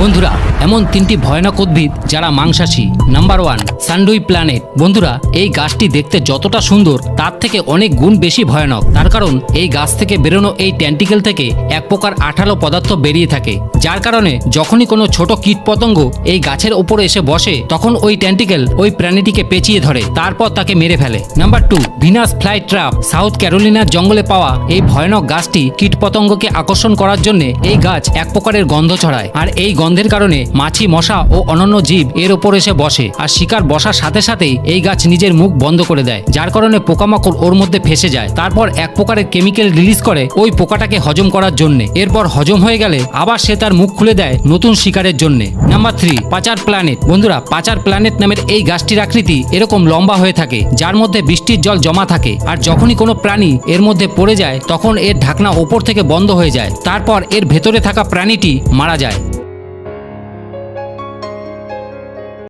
বন্ধুরা, এমন তিনটি ভয়ানক উদ্ভিদ যারা মাংসাশী। Number 1, সানডুই planet. বন্ধুরা, এই গাছটি দেখতে যতটা সুন্দর তার থেকে অনেক গুণ বেশি ভয়ানক। তার কারণ এই গাছ থেকে বেরোনো এই ট্যান্টিকেল থেকে এক প্রকার আঠালো পদার্থ বেরিয়ে থাকে, যার কারণে যখনই কোনো ছোট কীট পতঙ্গ এই গাছের ওপরে এসে বসে তখন ওই ট্যান্টিকেল ওই প্রাণীটিকে পেঁচিয়ে ধরে, তারপর তাকে মেরে ফেলে। Number 2, Venus fly trap. South ক্যারোলিনার জঙ্গলে পাওয়া এই ভয়ানক গাছটি কীট পতঙ্গকে আকর্ষণ করার জন্য এই গাছ এক প্রকারের গন্ধ ছড়ায়, আর এই গন্ধের কারণে মাছি, মশা ও অন্যান্য জীব এর ওপর এসে বসে, আর শিকার বসার সাথে সাথেই এই গাছ নিজের মুখ বন্ধ করে দেয়, যার কারণে পোকামাকড় ওর মধ্যে ফেসে যায়। তারপর এক প্রকারের কেমিক্যাল রিলিজ করে ওই পোকাটাকে হজম করার জন্য। এরপর হজম হয়ে গেলে আবার সে তার মুখ খুলে দেয় নতুন শিকারের জন্য। নাম্বার 3, পাচার প্ল্যানেট। বন্ধুরা, পাচার প্ল্যানেট নামের এই গাছটির আকৃতি এরকম লম্বা হয়ে থাকে, যার মধ্যে বৃষ্টির জল জমা থাকে, আর যখনই কোনো প্রাণী এর মধ্যে পড়ে যায় তখন এর ঢাকনা ওপর থেকে বন্ধ হয়ে যায়, তারপর এর ভেতরে থাকা প্রাণীটি মারা যায়।